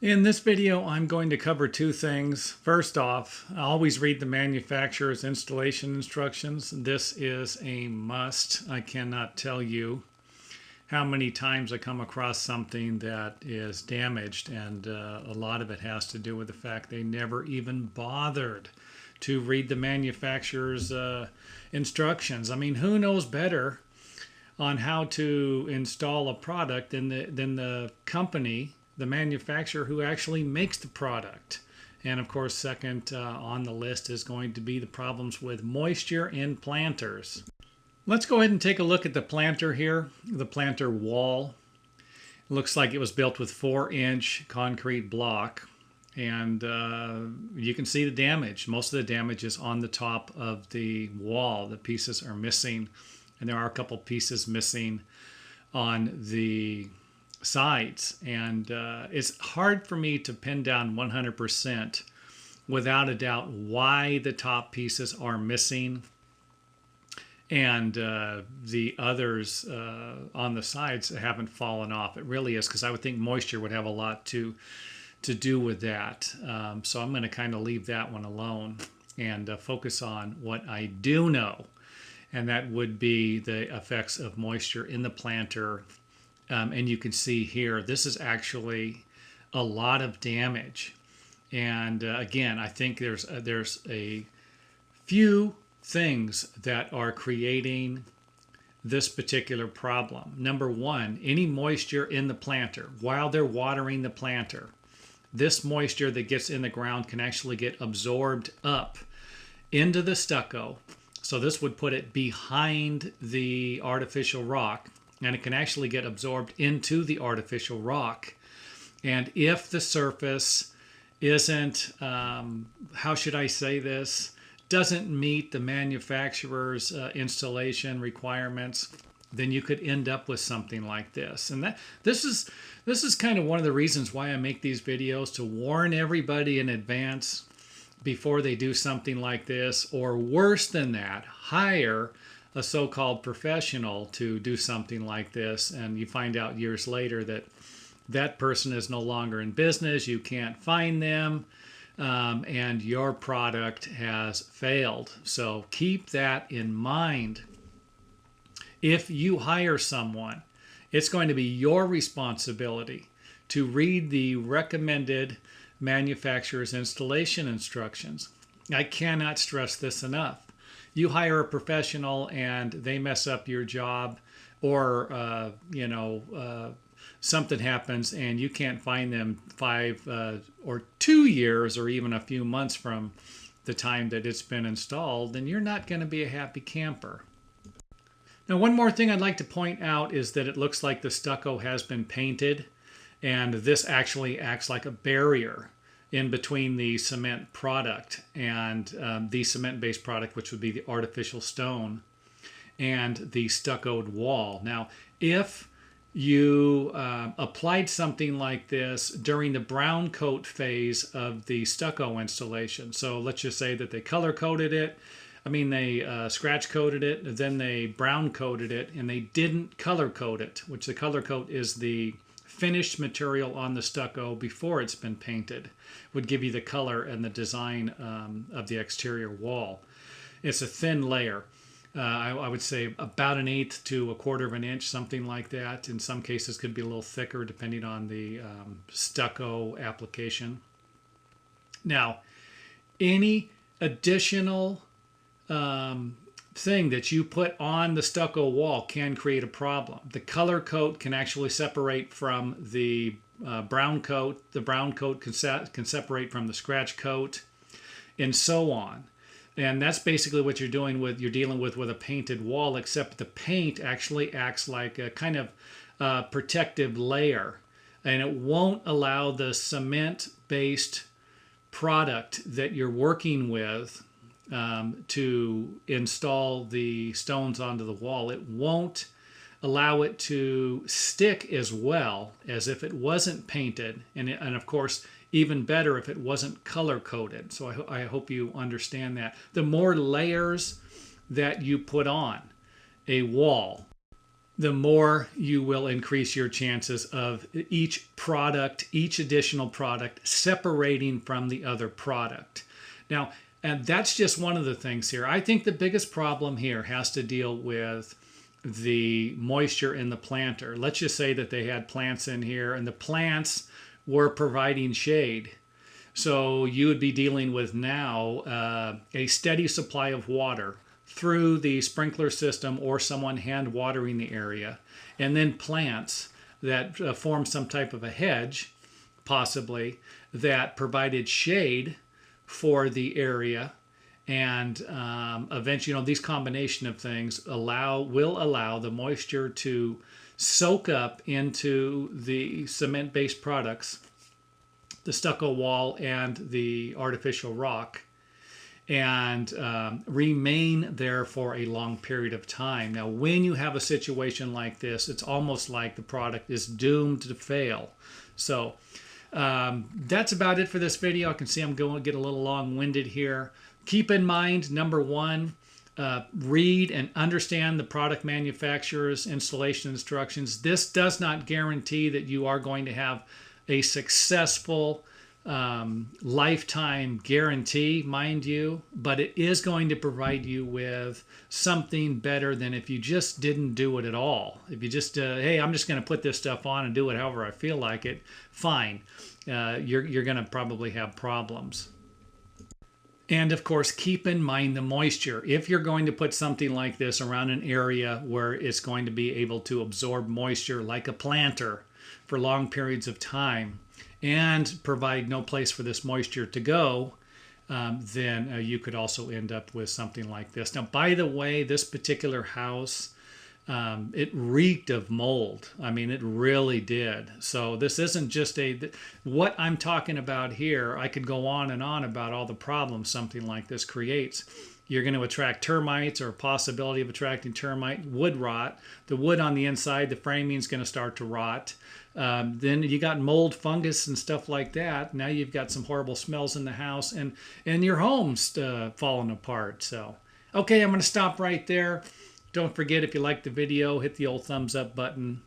In this video, I'm going to cover two things. First off, always read the manufacturer's installation instructions. This is a must. I cannot tell you how many times I come across something that is damaged, and a lot of it has to do with the fact they never even bothered to read the manufacturer's instructions. I mean, who knows better on how to install a product than the company, the manufacturer who actually makes the product. And of course, second on the list is going to be the problems with moisture in planters. Let's go ahead and take a look at the planter here, the planter wall. It looks like it was built with 4-inch concrete block. And you can see the damage. Most of the damage is on the top of the wall. The pieces are missing. And there are a couple pieces missing on the sides. And it's hard for me to pin down 100% without a doubt why the top pieces are missing and the others on the sides haven't fallen off. It really is, because I would think moisture would have a lot to do with that. So I'm going to kind of leave that one alone and focus on what I do know. And that would be the effects of moisture in the planter. And you can see here, this is actually a lot of damage. And again, I think there's a few things that are creating this particular problem. Number one, any moisture in the planter while they're watering the planter. This moisture that gets in the ground can actually get absorbed up into the stucco. So this would put it behind the artificial rock, and it can actually get absorbed into the artificial rock. And if the surface isn't, how should I say this, doesn't meet the manufacturer's installation requirements, then you could end up with something like this. And this is kind of one of the reasons why I make these videos, to warn everybody in advance before they do something like this, or worse than that, hire a so-called professional to do something like this, and you find out years later that that person is no longer in business, you can't find them, and your product has failed. So keep that in mind. If you hire someone, it's going to be your responsibility to read the recommended manufacturer's installation instructions. I cannot stress this enough. You hire a professional and they mess up your job, or something happens and you can't find them 5 or 2 years or even a few months from the time that it's been installed, then you're not going to be a happy camper. Now, one more thing I'd like to point out is that it looks like the stucco has been painted, and this actually acts like a barrier in between the cement product and the cement-based product, which would be the artificial stone, and the stuccoed wall. Now, if you applied something like this during the brown coat phase of the stucco installation, so let's just say that they color coated it, they scratch coated it, then they brown coated it, and they didn't color coat it, which the color coat is the finished material on the stucco before it's been painted, would give you the color and the design of the exterior wall. It's a thin layer. I would say about 1/8 to 1/4 of an inch, something like that. In some cases could be a little thicker depending on the stucco application. Now, any additional thing that you put on the stucco wall can create a problem. The color coat can actually separate from the brown coat. The brown coat can separate from the scratch coat, and so on. And that's basically what you're dealing with with a painted wall, except the paint actually acts like a kind of protective layer, and it won't allow the cement-based product that you're working with to install the stones onto the wall. It won't allow it to stick as well as if it wasn't painted, and of course, even better if it wasn't color coded. So I hope you understand that. The more layers that you put on a wall, the more you will increase your chances of each product, each additional product separating from the other product. Now, and that's just one of the things here. I think the biggest problem here has to deal with the moisture in the planter. Let's just say that they had plants in here and the plants were providing shade. So you would be dealing with now a steady supply of water through the sprinkler system or someone hand watering the area, and then plants that form some type of a hedge, possibly, that provided shade for the area. And eventually, these combination of things will allow the moisture to soak up into the cement-based products, the stucco wall and the artificial rock, and remain there for a long period of time. Now, when you have a situation like this, it's almost like the product is doomed to fail. So that's about it for this video. I can see I'm going to get a little long-winded here. Keep in mind, number one, read and understand the product manufacturer's installation instructions. This does not guarantee that you are going to have a successful lifetime guarantee, mind you, but it is going to provide you with something better than if you just didn't do it at all. If you just, hey, I'm just going to put this stuff on and do it however I feel like it, fine. You're going to probably have problems. And of course, keep in mind the moisture. If you're going to put something like this around an area where it's going to be able to absorb moisture like a planter for long periods of time and provide no place for this moisture to go, then you could also end up with something like this. Now, by the way, this particular house, it reeked of mold. I mean, it really did. So this isn't just what I'm talking about here. I could go on and on about all the problems something like this creates. You're going to attract termites, or a possibility of attracting termite, wood rot. The wood on the inside, the framing is going to start to rot. Then you got mold, fungus, and stuff like that. Now you've got some horrible smells in the house, and your home's falling apart. So, okay, I'm going to stop right there. Don't forget, if you like the video, hit the old thumbs up button.